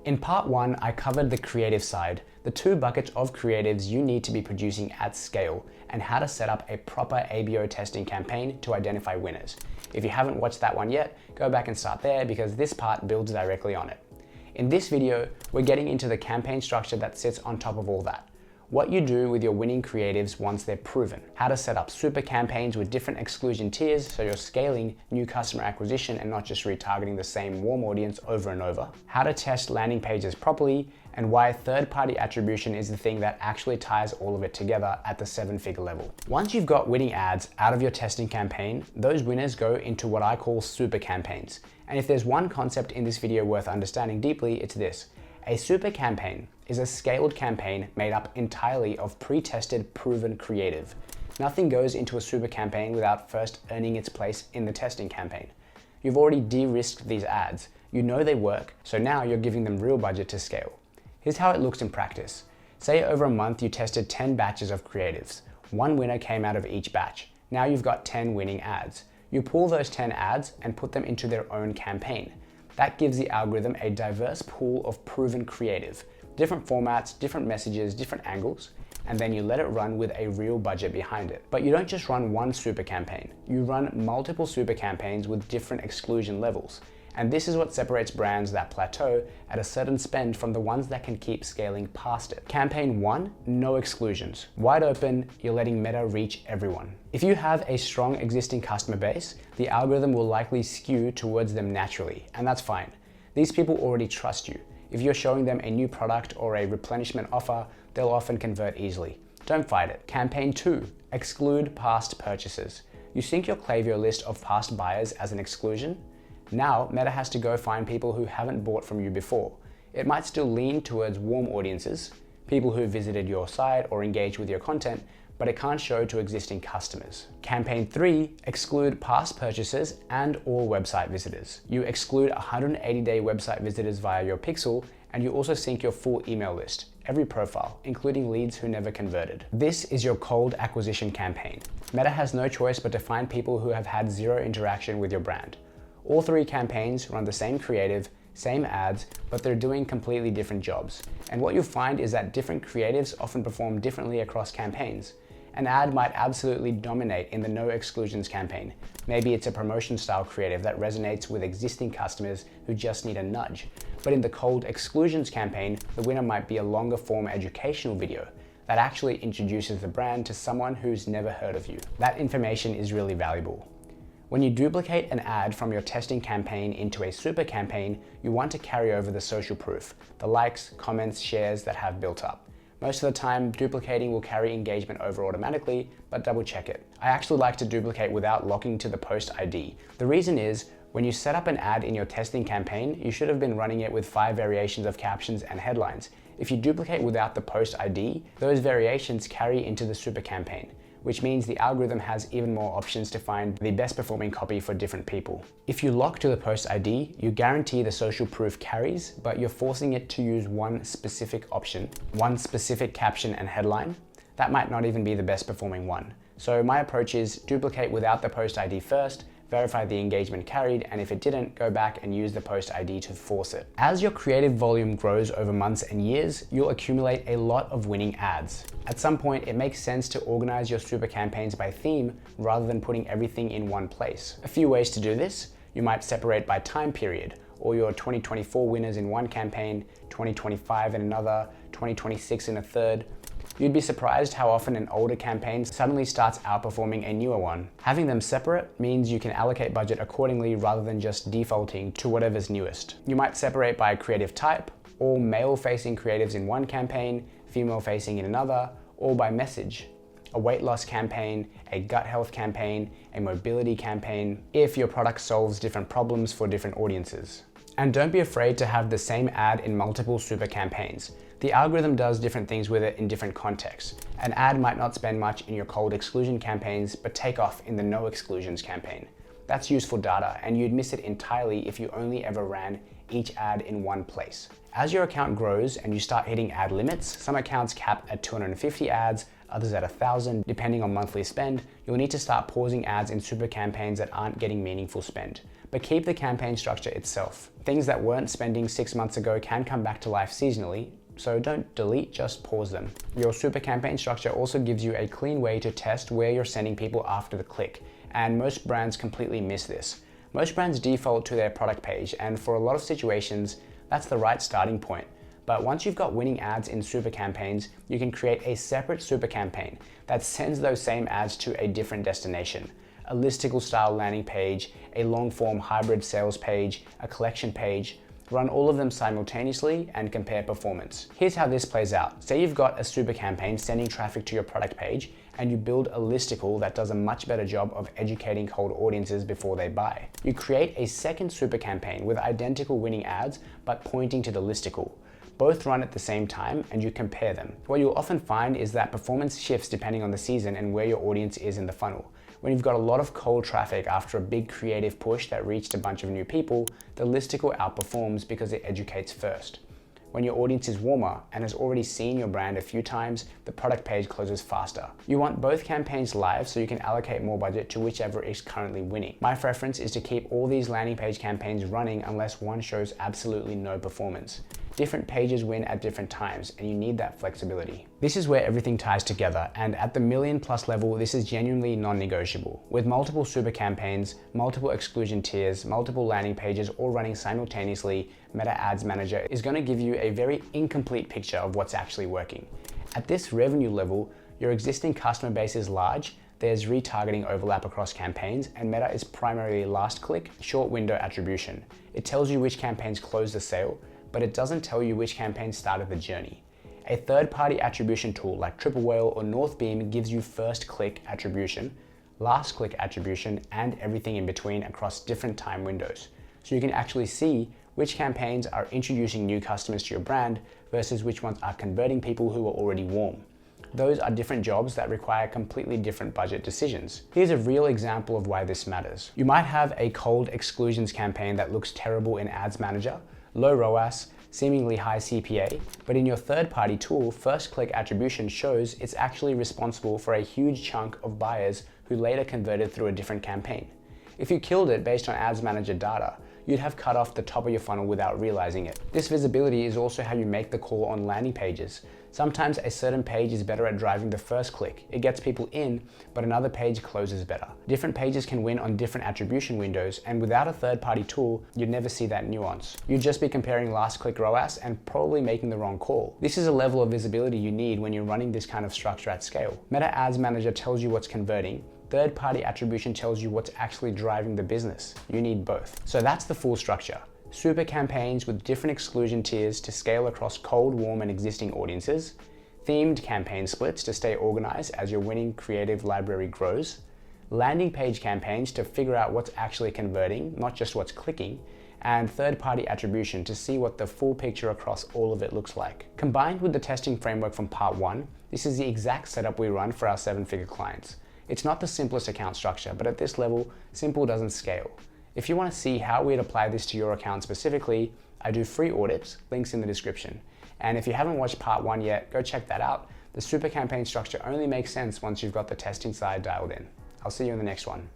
In part 1, I covered the creative side, the 2 buckets of creatives you need to be producing at scale, and how to set up a proper ABO testing campaign to identify winners. If you haven't watched that one yet, go back and start there because this part builds directly on it. In this video, we're getting into the campaign structure that sits on top of all that. What you do with your winning creatives once they're proven, how to set up super campaigns with different exclusion tiers so you're scaling new customer acquisition and not just retargeting the same warm audience over and over, how to test landing pages properly, and why third-party attribution is the thing that actually ties all of it together at the 7-figure level. Once you've got winning ads out of your testing campaign, those winners go into what I call super campaigns. And if there's one concept in this video worth understanding deeply, it's this. A super campaign is a scaled campaign made up entirely of pre-tested, proven creative. Nothing goes into a super campaign without first earning its place in the testing campaign. You've already de-risked these ads. You know they work, so now you're giving them real budget to scale. Here's how it looks in practice. Say over a month you tested 10 batches of creatives. 1 winner came out of each batch. Now you've got 10 winning ads. You pull those 10 ads and put them into their own campaign. That gives the algorithm a diverse pool of proven creative, different formats, different messages, different angles, and then you let it run with a real budget behind it. But you don't just run one super campaign, you run multiple super campaigns with different exclusion levels. And this is what separates brands that plateau at a certain spend from the ones that can keep scaling past it. Campaign 1, no exclusions. Wide open, you're letting Meta reach everyone. If you have a strong existing customer base, the algorithm will likely skew towards them naturally, and that's fine. These people already trust you. If you're showing them a new product or a replenishment offer, they'll often convert easily. Don't fight it. Campaign 2, exclude past purchases. You sync your Klaviyo list of past buyers as an exclusion. Now, Meta has to go find people who haven't bought from you before. It might still lean towards warm audiences, people who visited your site or engaged with your content, but it can't show to existing customers. Campaign 3, exclude past purchases and all website visitors. You exclude 180-day website visitors via your pixel, and you also sync your full email list, every profile, including leads who never converted. This is your cold acquisition campaign. Meta has no choice but to find people who have had zero interaction with your brand. All 3 campaigns run the same creative, same ads, but they're doing completely different jobs. And what you'll find is that different creatives often perform differently across campaigns. An ad might absolutely dominate in the no exclusions campaign. Maybe it's a promotion style creative that resonates with existing customers who just need a nudge. But in the cold exclusions campaign, the winner might be a longer form educational video that actually introduces the brand to someone who's never heard of you. That information is really valuable. When you duplicate an ad from your testing campaign into a super campaign, you want to carry over the social proof, the likes, comments, shares that have built up. Most of the time, duplicating will carry engagement over automatically, but double check it. I actually like to duplicate without locking to the post ID. The reason is, when you set up an ad in your testing campaign, you should have been running it with 5 variations of captions and headlines. If you duplicate without the post ID, those variations carry into the super campaign, which means the algorithm has even more options to find the best performing copy for different people. If you lock to the post ID, you guarantee the social proof carries, but you're forcing it to use one specific option, one specific caption and headline. That might not even be the best performing one. So my approach is duplicate without the post ID first, verify the engagement carried, and if it didn't, go back and use the post ID to force it. As your creative volume grows over months and years, you'll accumulate a lot of winning ads. At some point, it makes sense to organize your super campaigns by theme rather than putting everything in one place. A few ways to do this. You might separate by time period, or your 2024 winners in one campaign, 2025 in another, 2026 in a third. You'd be surprised how often an older campaign suddenly starts outperforming a newer one. Having them separate means you can allocate budget accordingly rather than just defaulting to whatever's newest. You might separate by creative type, all male-facing creatives in one campaign, female-facing in another, or by message. A weight loss campaign, a gut health campaign, a mobility campaign, if your product solves different problems for different audiences. And don't be afraid to have the same ad in multiple super campaigns. The algorithm does different things with it in different contexts. An ad might not spend much in your cold exclusion campaigns, but take off in the no exclusions campaign. That's useful data, and you'd miss it entirely if you only ever ran each ad in one place. As your account grows and you start hitting ad limits, some accounts cap at 250 ads, others at 1,000, depending on monthly spend, you'll need to start pausing ads in super campaigns that aren't getting meaningful spend. but keep the campaign structure itself. Things that weren't spending 6 months ago can come back to life seasonally, so don't delete, just pause them. Your super campaign structure also gives you a clean way to test where you're sending people after the click, and most brands completely miss this. Most brands default to their product page, and for a lot of situations, that's the right starting point. But once you've got winning ads in super campaigns, you can create a separate super campaign that sends those same ads to a different destination. A listicle style landing page, a long form hybrid sales page, a collection page. Run all of them simultaneously and compare performance. Here's how this plays out. Say you've got a super campaign sending traffic to your product page, and you build a listicle that does a much better job of educating cold audiences before they buy. You create a second super campaign with identical winning ads, but pointing to the listicle. Both run at the same time and you compare them. What you'll often find is that performance shifts depending on the season and where your audience is in the funnel. When you've got a lot of cold traffic after a big creative push that reached a bunch of new people, the listicle outperforms because it educates first. When your audience is warmer and has already seen your brand a few times, the product page closes faster. You want both campaigns live so you can allocate more budget to whichever is currently winning. My preference is to keep all these landing page campaigns running unless one shows absolutely no performance. Different pages win at different times, and you need that flexibility. This is where everything ties together, and at the million plus level, this is genuinely non-negotiable. With multiple super campaigns, multiple exclusion tiers, multiple landing pages all running simultaneously, Meta Ads Manager is going to give you a very incomplete picture of what's actually working. At this revenue level, your existing customer base is large, there's retargeting overlap across campaigns, and Meta is primarily last click, short window attribution. It tells you which campaigns close the sale, but it doesn't tell you which campaigns started the journey. A third-party attribution tool like Triple Whale or Northbeam gives you first-click attribution, last-click attribution, and everything in between across different time windows. So you can actually see which campaigns are introducing new customers to your brand versus which ones are converting people who are already warm. Those are different jobs that require completely different budget decisions. Here's a real example of why this matters. You might have a cold exclusions campaign that looks terrible in Ads Manager, low ROAS, seemingly high CPA, but in your third-party tool, first-click attribution shows it's actually responsible for a huge chunk of buyers who later converted through a different campaign. If you killed it based on Ads Manager data, you'd have cut off the top of your funnel without realizing it. This visibility is also how you make the call on landing pages. Sometimes a certain page is better at driving the first click. It gets people in, but another page closes better. Different pages can win on different attribution windows, and without a third-party tool, you'd never see that nuance. You'd just be comparing last click ROAS and probably making the wrong call. This is a level of visibility you need when you're running this kind of structure at scale. Meta Ads Manager tells you what's converting. Third-party attribution tells you what's actually driving the business. You need both. So that's the full structure. Super campaigns with different exclusion tiers to scale across cold, warm, and existing audiences. Themed campaign splits to stay organized as your winning creative library grows. Landing page campaigns to figure out what's actually converting, not just what's clicking. And third-party attribution to see what the full picture across all of it looks like. Combined with the testing framework from part 1, this is the exact setup we run for our 7-figure clients. It's not the simplest account structure, but at this level, simple doesn't scale. If you want to see how we'd apply this to your account specifically, I do free audits, links in the description. And if you haven't watched part 1 yet, go check that out. The super campaign structure only makes sense once you've got the testing side dialed in. I'll see you in the next one.